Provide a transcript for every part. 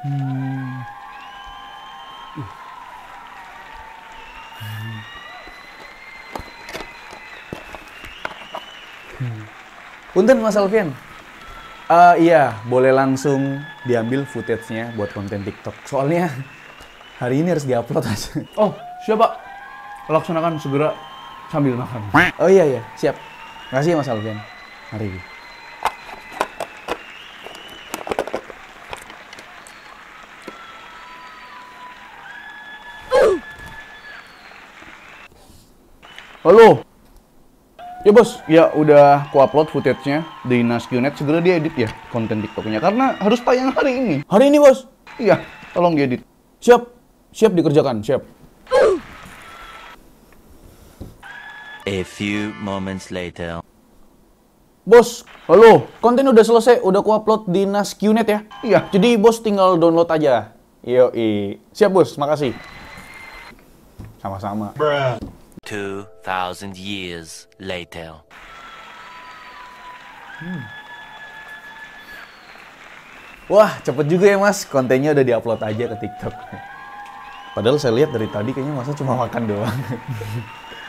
Punten Mas Alfian. Iya, boleh langsung diambil footage-nya buat konten TikTok. Soalnya hari ini harus diupload, Mas. Oh, siap Pak. Laksanakan segera sambil makan. Oh iya, siap. Makasih Mas Alfian. Mari. Halo. Ya bos, ya udah ku upload footage-nya di NasQNet, segera diedit ya konten TikTok-nya karena harus tayang hari ini. Hari ini, Bos? Iya, tolong diedit. Siap dikerjakan, siap. A few moments later. Bos, halo, konten udah selesai, udah ku upload di NasQNet ya? Iya. Jadi bos tinggal download aja. Yoi. Siap bos, makasih. Sama-sama. 2,000 years later. Wah, cepet juga ya mas, kontennya udah diupload aja ke TikTok. Padahal saya lihat dari tadi kayaknya masa cuma makan doang.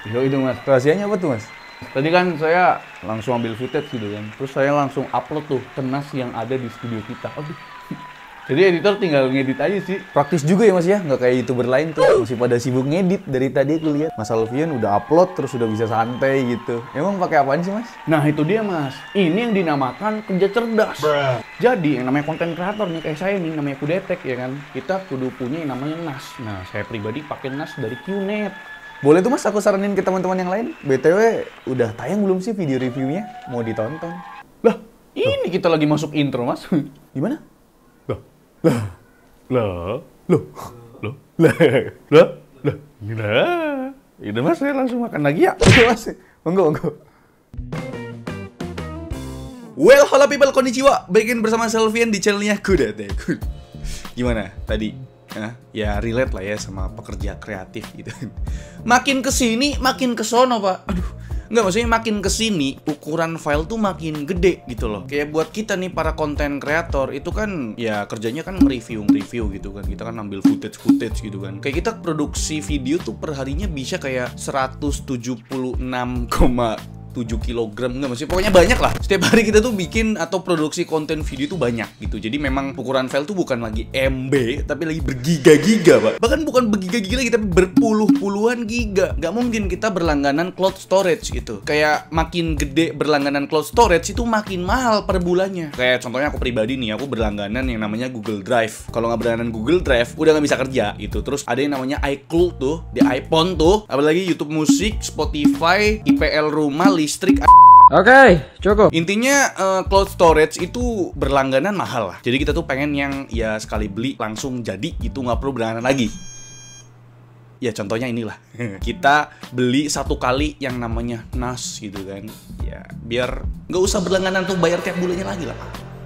Yo itu mas. Rahasianya apa tuh mas? Tadi kan saya langsung ambil footage gitu kan, terus saya langsung upload tuh ke NAS yang ada di studio kita. Aduh. Jadi editor tinggal ngedit aja sih. Praktis juga ya mas ya, nggak kayak YouTuber lain tuh masih pada sibuk ngedit. Dari tadi aku lihat Mas Alfian udah upload terus udah bisa santai gitu. Emang pakai apaan sih mas? Nah itu dia mas, ini yang dinamakan kerja cerdas. Jadi yang namanya konten kreator nih kayak saya nih, namanya Kudetek ya kan, kita kudu punya yang namanya NAS. Nah saya pribadi pakai NAS dari QNet. Boleh tuh mas aku saranin ke teman-teman yang lain. BTW udah tayang belum sih video reviewnya? Mau ditonton? Lah ini kita lagi masuk intro mas. Gimana? Lah. Udah mas, saya langsung makan lagi ya. Oke mas, monggo. Well, halo people, konnichiwa. Balikin bersama Alfian di channelnya Kudetek. Gimana tadi? Ya relate lah ya sama pekerja kreatif gitu. Makin kesini, makin kesono pak. Aduh. Enggak, maksudnya makin kesini ukuran file tuh makin gede gitu loh. Kayak buat kita nih para konten kreator itu kan ya kerjanya kan nge-review gitu kan. Kita kan ambil footage gitu kan. Kayak kita produksi video tuh perharinya bisa kayak 176,7 kilogram, nggak maksudnya pokoknya banyak lah. Setiap hari kita tuh bikin atau produksi konten video tuh banyak gitu. Jadi memang ukuran file tuh bukan lagi MB tapi lagi bergiga-giga pak. Bahkan bukan bergiga-giga lagi tapi berpuluh-puluhan giga. Nggak mungkin kita berlangganan cloud storage gitu. Kayak makin gede berlangganan cloud storage itu makin mahal per bulannya. Kayak contohnya aku pribadi nih, aku berlangganan yang namanya Google Drive. Kalau nggak berlangganan Google Drive udah nggak bisa kerja gitu. Terus ada yang namanya iCloud tuh di iPhone tuh, apalagi YouTube Musik, Spotify, IPL rumah, listrik. Oke, cukup. Intinya cloud storage itu berlangganan mahal lah. Jadi kita tuh pengen yang ya sekali beli langsung jadi gitu, nggak perlu berlangganan lagi. Ya contohnya inilah. Kita beli satu kali yang namanya NAS gitu kan. Ya biar nggak usah berlangganan tuh bayar tiap bulannya lagi lah.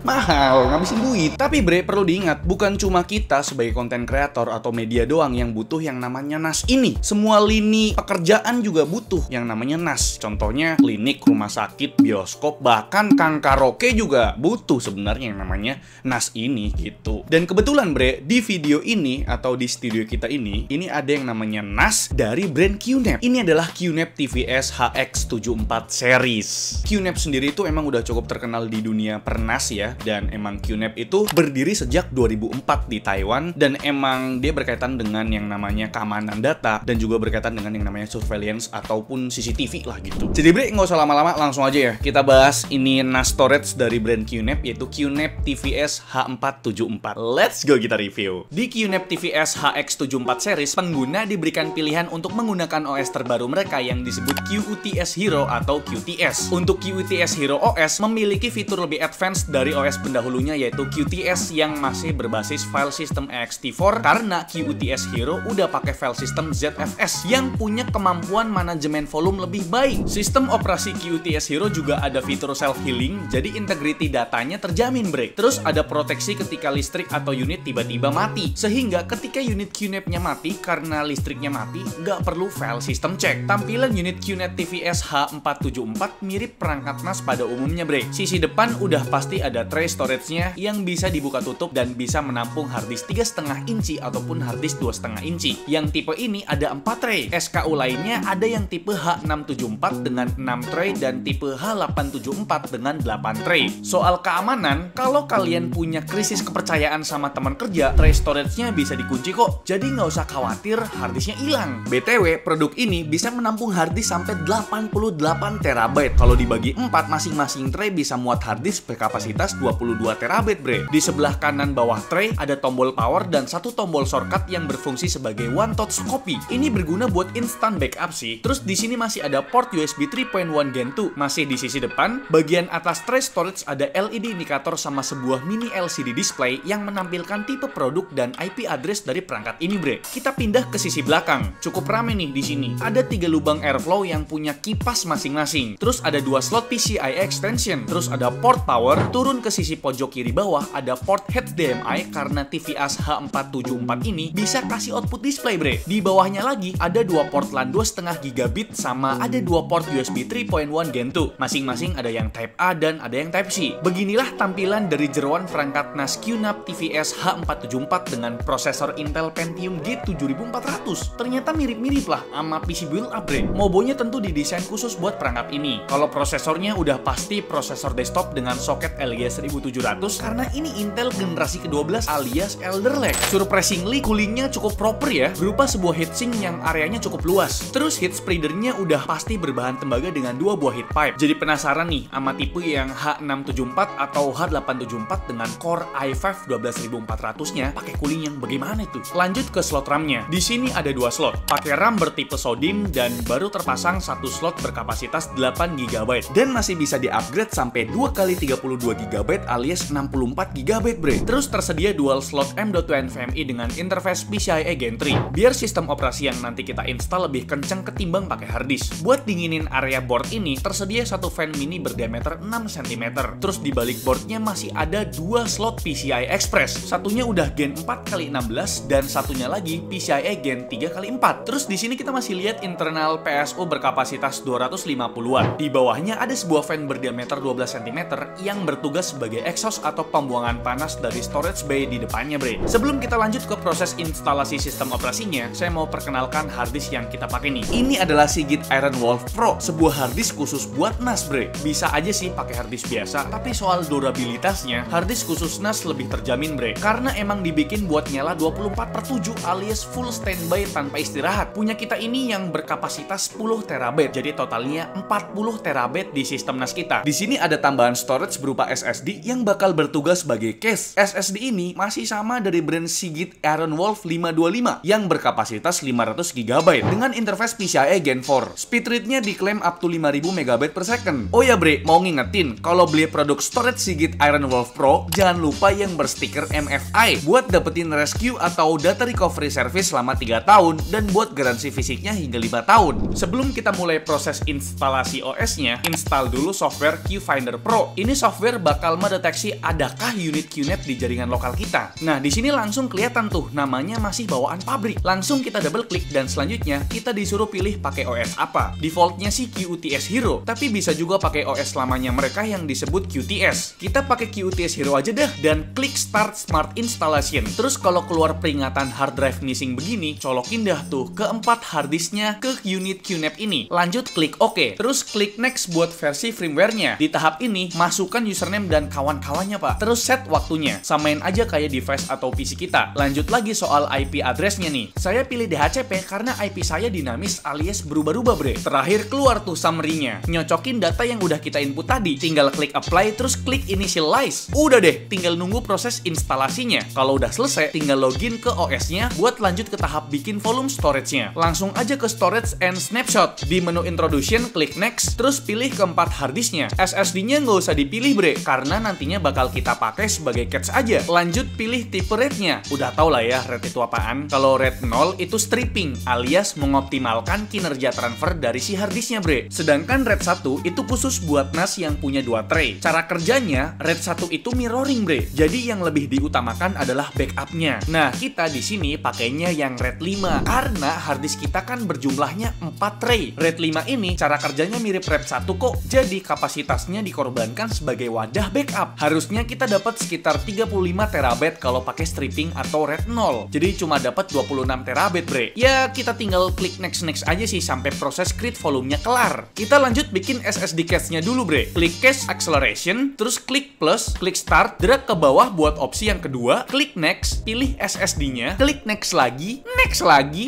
Mahal, ngabisin duit. Tapi bre, perlu diingat, bukan cuma kita sebagai konten kreator atau media doang yang butuh yang namanya NAS ini. Semua lini pekerjaan juga butuh yang namanya NAS. Contohnya klinik, rumah sakit, bioskop, bahkan kang karaoke juga butuh sebenarnya yang namanya NAS ini gitu. Dan kebetulan bre, di video ini atau di studio kita ini ada yang namanya NAS dari brand QNAP. Ini adalah QNAP TVS HX74 series. QNAP sendiri itu emang udah cukup terkenal di dunia per NAS ya. Dan emang QNAP itu berdiri sejak 2004 di Taiwan. Dan emang dia berkaitan dengan yang namanya keamanan data. Dan juga berkaitan dengan yang namanya surveillance ataupun CCTV lah gitu. Jadi bre, nggak usah lama-lama, langsung aja ya kita bahas ini NAS storage dari brand QNAP, yaitu QNAP TVS H474. Let's go kita review. Di QNAP TVS HX74 series, pengguna diberikan pilihan untuk menggunakan OS terbaru mereka yang disebut QUTS Hero atau QTS. Untuk QUTS Hero OS memiliki fitur lebih advance dari OS pendahulunya, yaitu QTS yang masih berbasis file system ext4, karena QTS Hero udah pakai file system ZFS yang punya kemampuan manajemen volume lebih baik. Sistem operasi QTS Hero juga ada fitur self healing, jadi integrity datanya terjamin bre. Terus ada proteksi ketika listrik atau unit tiba-tiba mati, sehingga ketika unit QNAP-nya mati karena listriknya mati, nggak perlu file system check. Tampilan unit QNAP TVS H474 mirip perangkat NAS pada umumnya bre. Sisi depan udah pasti ada tray storage-nya yang bisa dibuka tutup dan bisa menampung harddisk 3,5 inci ataupun harddisk 2,5 inci. Yang tipe ini ada 4 tray. SKU lainnya ada yang tipe H674 dengan 6 tray dan tipe H874 dengan 8 tray. Soal keamanan, kalau kalian punya krisis kepercayaan sama teman kerja, tray storage-nya bisa dikunci kok. Jadi nggak usah khawatir harddisknya hilang. BTW, produk ini bisa menampung harddisk sampai 88 terabyte. Kalau dibagi 4, masing-masing tray bisa muat harddisk berkapasitas 22 terabyte, bre. Di sebelah kanan bawah tray ada tombol power dan satu tombol shortcut yang berfungsi sebagai one touch copy. Ini berguna buat instant backup sih. Terus di sini masih ada port USB 3.1 Gen 2 masih di sisi depan. Bagian atas tray storage ada LED indikator sama sebuah mini LCD display yang menampilkan tipe produk dan IP address dari perangkat ini, bre. Kita pindah ke sisi belakang. Cukup rame nih di sini. Ada 3 lubang airflow yang punya kipas masing-masing. Terus ada 2 slot PCI extension. Terus ada port power. Turun ke sisi pojok kiri bawah ada port HDMI karena TVAS H474 ini bisa kasih output display, bre. Di bawahnya lagi ada 2 port LAN 2,5 gigabit sama ada 2 port USB 3.1 Gen 2. Masing-masing ada yang Type A dan ada yang Type C. Beginilah tampilan dari jeroan perangkat NAS QNAP TVS H474 dengan prosesor Intel Pentium G7400. Ternyata mirip-mirip lah sama PC build up, bre. Mobonya tentu didesain khusus buat perangkat ini. Kalau prosesornya udah pasti prosesor desktop dengan soket LG 1700 karena ini Intel generasi ke-12 alias Elder Lake. Surprisingly, coolingnya cukup proper ya, berupa sebuah heatsink yang areanya cukup luas. Terus heat spreadernya udah pasti berbahan tembaga dengan 2 buah heat pipe. Jadi penasaran nih sama tipe yang H674 atau H874 dengan core i5 12400-nya pakai cooling yang bagaimana itu? Lanjut ke slot RAM-nya. Di sini ada 2 slot. Pakai RAM bertipe SODIMM dan baru terpasang 1 slot berkapasitas 8 GB dan masih bisa di-upgrade sampai 2x32 GB alias 64 GB, bre. Terus tersedia dual slot M.2 NVMe dengan interface PCIe Gen 3. Biar sistem operasi yang nanti kita install lebih kenceng ketimbang pakai harddisk. Buat dinginin area board ini tersedia satu fan mini berdiameter 6 cm. Terus di balik boardnya masih ada 2 slot PCI Express. Satunya udah Gen 4x16 dan satunya lagi PCIe Gen 3x4. Terus di sini kita masih lihat internal PSU berkapasitas 250 Watt. Di bawahnya ada sebuah fan berdiameter 12 cm yang bertugas sebagai exhaust atau pembuangan panas dari storage bay di depannya, bre. Sebelum kita lanjut ke proses instalasi sistem operasinya, saya mau perkenalkan harddisk yang kita pakai nih. Ini adalah Seagate Ironwolf Pro, sebuah harddisk khusus buat NAS, bre. Bisa aja sih pakai harddisk biasa, tapi soal durabilitasnya, harddisk khusus NAS lebih terjamin, bre. Karena emang dibikin buat nyala 24/7 alias full standby tanpa istirahat. Punya kita ini yang berkapasitas 10 TB, jadi totalnya 40 TB di sistem NAS kita. Di sini ada tambahan storage berupa SSD yang bakal bertugas sebagai case. SSD ini masih sama dari brand Seagate Ironwolf 525 yang berkapasitas 500 GB dengan interface PCIe Gen 4. Speed rate-nya diklaim up to 5000 MB/s. Oh ya, bre, mau ngingetin, kalau beli produk storage Seagate Ironwolf Pro, jangan lupa yang berstiker MFI buat dapetin rescue atau data recovery service selama 3 tahun dan buat garansi fisiknya hingga 5 tahun. Sebelum kita mulai proses instalasi OS-nya, install dulu software QFinder Pro. Ini software bakal mendeteksi adakah unit QNAP di jaringan lokal kita. Nah, di sini langsung kelihatan tuh namanya masih bawaan pabrik. Langsung kita double klik dan selanjutnya kita disuruh pilih pakai OS apa. Defaultnya sih QTS Hero, tapi bisa juga pakai OS lamanya mereka yang disebut QTS. Kita pakai QTS Hero aja dah dan klik Start Smart Installation. Terus kalau keluar peringatan hard drive missing begini, colokin dah tuh keempat harddisknya ke unit QNAP ini. Lanjut klik OK. Terus klik Next buat versi firmware-nya. Di tahap ini, masukkan username dan kawan-kawannya, Pak. Terus set waktunya. Samain aja kayak device atau PC kita. Lanjut lagi soal IP address-nya nih. Saya pilih DHCP karena IP saya dinamis alias berubah-ubah, bre. Terakhir keluar tuh summary-nya. Nyocokin data yang udah kita input tadi. Tinggal klik apply, terus klik initialize. Udah deh, tinggal nunggu proses instalasinya. Kalau udah selesai, tinggal login ke OS-nya buat lanjut ke tahap bikin volume storage-nya. Langsung aja ke storage and snapshot. Di menu introduction, klik next, terus pilih keempat harddisknya. SSD-nya nggak usah dipilih, bre, karena nantinya bakal kita pakai sebagai cache aja. Lanjut pilih tipe RAID-nya. Udah tau lah ya RAID itu apaan. Kalau RAID 0 itu stripping, alias mengoptimalkan kinerja transfer dari si harddisknya, bre. Sedangkan RAID 1 itu khusus buat NAS yang punya 2 tray. Cara kerjanya, RAID 1 itu mirroring, bre. Jadi yang lebih diutamakan adalah backup-nya. Nah, kita di sini pakainya yang RAID 5 karena harddisk kita kan berjumlahnya 4 tray. RAID 5 ini cara kerjanya mirip RAID 1 kok. Jadi kapasitasnya dikorbankan sebagai wadah backup. Harusnya kita dapat sekitar 35 terabyte kalau pakai stripping atau RAID 0. Jadi cuma dapat 26 terabyte, bre. Ya, kita tinggal klik next aja sih sampai proses create volumenya kelar. Kita lanjut bikin SSD cache-nya dulu, bre. Klik cache acceleration, terus klik plus, klik start, drag ke bawah buat opsi yang kedua, klik next, pilih SSD-nya, klik next lagi,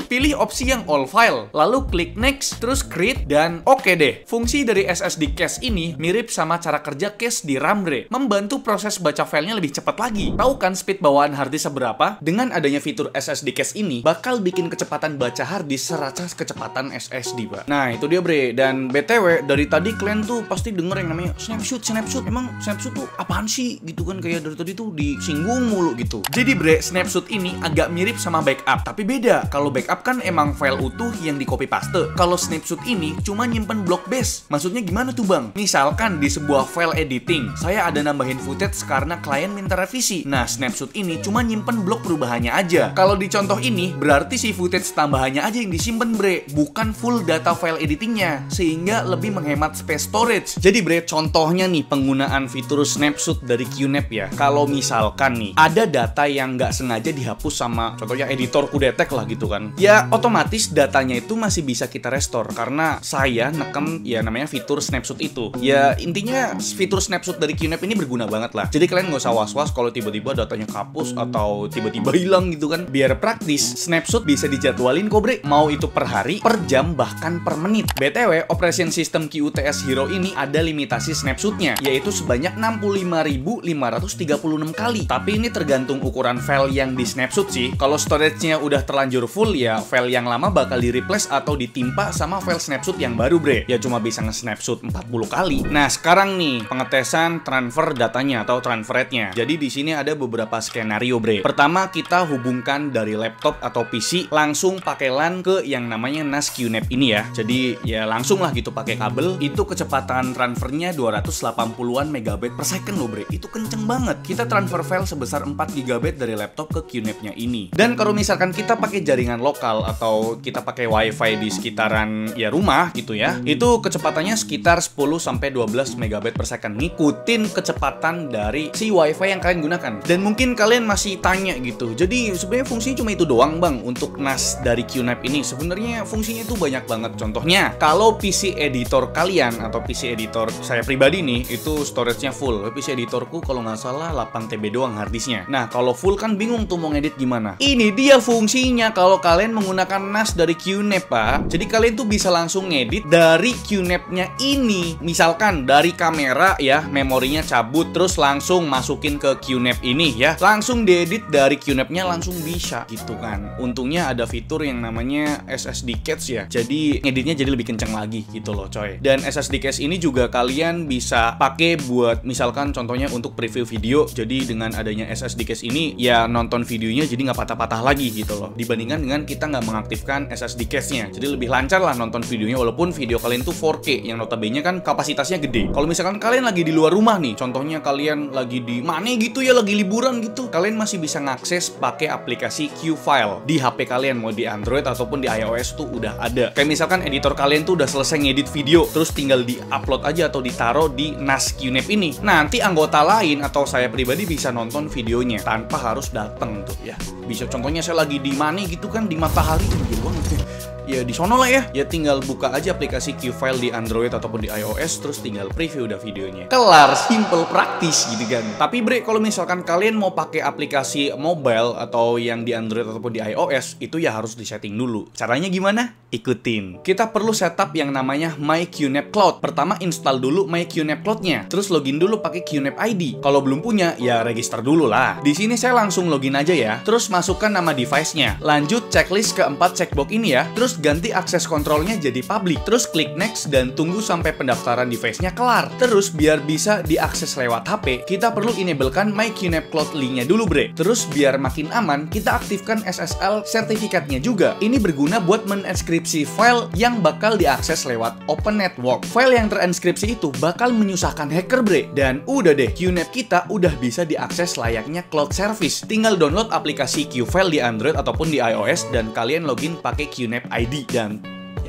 pilih opsi yang all file, lalu klik next, terus create, dan oke deh. Fungsi dari SSD cache ini mirip sama cara kerja cache di RAM, bre. Membantu proses baca filenya lebih cepat lagi. Tahu kan speed bawaan harddisk seberapa? Dengan adanya fitur SSD cache ini, bakal bikin kecepatan baca harddisk serasa kecepatan SSD, Pak. Nah, itu dia, bre. Dan BTW, dari tadi kalian tuh pasti denger yang namanya snapshot. Emang snapshot tuh apaan sih? Gitu kan, kayak dari tadi tuh disinggung mulu gitu. Jadi, bre, snapshot ini agak mirip sama backup, tapi beda. Kalau backup kan emang file utuh yang di copy paste. Kalau snapshot ini cuma nyimpen block base. Maksudnya gimana tuh, Bang? Misalkan di sebuah file editing, saya ada nambahin footage karena klien minta revisi. Nah, snapshot ini cuma nyimpen blok perubahannya aja. Kalau di contoh ini, berarti si footage tambahannya aja yang disimpen, bre, bukan full data file editingnya, sehingga lebih menghemat space storage. Jadi, bre, contohnya nih penggunaan fitur snapshot dari QNAP ya. Kalau misalkan nih ada data yang nggak sengaja dihapus sama contohnya editor Kudetek lah gitu kan, ya otomatis datanya itu masih bisa kita restore karena saya nekem ya namanya fitur snapshot itu. Ya intinya fitur snapshot dari QNAP ini berguna banget lah. Jadi kalian nggak usah was-was kalau tiba-tiba datanya kapus atau tiba-tiba hilang gitu kan. Biar praktis, snapshot bisa dijadwalin kok, bre. Mau itu per hari, per jam, bahkan per menit. BTW, operation system QUTS Hero ini ada limitasi snapshotnya, yaitu sebanyak 65.536 kali. Tapi ini tergantung ukuran file yang di snapshot sih. Kalau storage-nya udah terlanjur full, ya file yang lama bakal di-replace atau ditimpa sama file snapshot yang baru, bre. Ya cuma bisa nge-snapshot 40 kali. Nah, sekarang nih pengetesan transfer datanya atau transfer rate-nya. Jadi di sini ada beberapa skenario, bre. Pertama, kita hubungkan dari laptop atau PC langsung pakai LAN ke yang namanya NAS QNAP ini ya. Jadi ya langsung lah gitu pakai kabel. Itu kecepatan transfernya 280-an megabyte per second loh, bre. Itu kenceng banget. Kita transfer file sebesar 4 GB dari laptop ke QNAP-nya ini. Dan kalau misalkan kita pakai jaringan lokal atau kita pakai wifi di sekitaran ya rumah gitu ya, itu kecepatannya sekitar 10-12 MB per second. Ngikutin kecepatan dari si wifi yang kalian gunakan. Dan mungkin kalian masih tanya gitu, jadi sebenarnya fungsinya cuma itu doang, Bang, untuk NAS dari QNAP ini? Sebenarnya fungsinya itu banyak banget. Contohnya, kalau PC editor kalian atau PC editor saya pribadi nih, itu storage-nya full. PC editorku kalau nggak salah 8 TB doang harddisknya. Nah, kalau full kan bingung tuh mau ngedit gimana. Ini dia fungsinya kalau kalian menggunakan NAS dari QNAP, Pak. Jadi kalian tuh bisa langsung ngedit dari QNAP-nya ini. Misalkan dari kamera ya, memorinya cabut, terus langsung masukin ke QNAP ini ya. Langsung diedit dari QNAP-nya langsung bisa gitu kan. Untungnya ada fitur yang namanya SSD cache ya. Jadi ngeditnya jadi lebih kenceng lagi gitu loh, coy. Dan SSD cache ini juga kalian bisa pakai buat misalkan contohnya untuk preview video. Jadi dengan adanya SSD cache ini ya nonton videonya jadi nggak patah-patah lagi gitu loh, dibandingkan dengan kita nggak mengaktifkan SSD cache-nya. Jadi lebih lancar lah nonton videonya, walaupun video kalian tuh 4K yang notabene kan kapasitasnya gede. Kalau misalkan kalian lagi di luar rumah nih, contohnya kalian lagi di mana gitu ya, lagi liburan gitu, kalian masih bisa ngakses pakai aplikasi Qfile di HP kalian, mau di Android ataupun di iOS tuh udah ada. Kayak misalkan editor kalian tuh udah selesai ngedit video, terus tinggal di-upload aja atau ditaruh di NAS QNAP ini. Nanti anggota lain atau saya pribadi bisa nonton videonya tanpa harus datang tuh ya. Bisa contohnya saya lagi di mana gitu kan, di Matahari, gitu banget ya. Ya di sono lah ya. Ya tinggal buka aja aplikasi Qfile di Android ataupun di iOS, terus tinggal preview udah videonya. Kelar, simple, praktis gitu kan. Tapi bre, kalau misalkan kalian mau pakai aplikasi mobile atau yang di Android ataupun di iOS, itu ya harus disetting dulu. Caranya gimana? Ikutin. Kita perlu setup yang namanya My QNAP Cloud. Pertama install dulu My QNAP Cloud-nya, terus login dulu pakai QNAP ID. Kalau belum punya, ya register dulu lah. Di sini saya langsung login aja ya. Terus masukkan nama device-nya. Lanjut checklist keempat checkbox ini ya. Terus ganti akses kontrolnya jadi public. Terus klik next dan tunggu sampai pendaftaran device-nya kelar. Terus biar bisa diakses lewat HP, kita perlu enablekan My QNAP Cloud link-nya dulu, bre. Terus biar makin aman, kita aktifkan SSL sertifikatnya juga. Ini berguna buat menenskripsi file yang bakal diakses lewat Open Network. File yang terenskripsi itu bakal menyusahkan hacker, bre. Dan udah deh, QNAP kita udah bisa diakses layaknya cloud service. Tinggal download aplikasi Qfile di Android ataupun di iOS dan kalian login pakai QNAP ID. Dan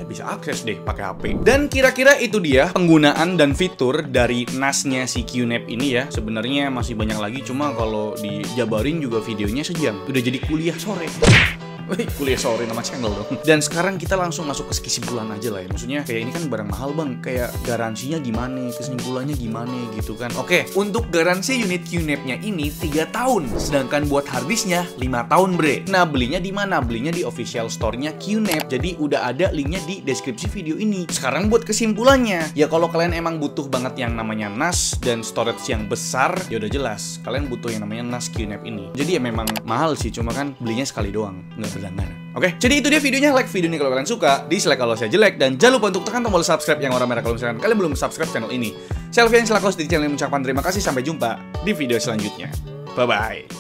ya bisa akses deh pakai HP. Dan kira-kira itu dia penggunaan dan fitur dari NAS-nya si QNAP ini ya. Sebenarnya masih banyak lagi, cuma kalau dijabarin juga videonya sejam. Udah jadi kuliah sore. Kuliah sore nama channel dong. Dan sekarang kita langsung masuk ke kesimpulan aja lah ya. Maksudnya kayak ini kan barang mahal bang, kayak garansinya gimana, kesimpulannya gimana gitu kan. Oke, untuk garansi unit QNAP-nya ini 3 tahun, sedangkan buat harddisknya 5 tahun bre. Nah belinya di mana? Belinya di official store-nya QNAP. Jadi udah ada linknya di deskripsi video ini. Sekarang buat kesimpulannya, ya kalau kalian emang butuh banget yang namanya NAS dan storage yang besar, ya udah jelas kalian butuh yang namanya NAS QNAP ini. Jadi ya memang mahal sih, cuma kan belinya sekali doang, nggak berlangganan. Oke, jadi itu dia videonya. Like video ini kalau kalian suka, dislike kalau saya jelek, dan jangan lupa untuk tekan tombol subscribe yang warna merah kalau misalkan kalian belum subscribe channel ini. Saya Alfian selaku host di channel ini mengucapkan terima kasih. Sampai jumpa di video selanjutnya. Bye bye.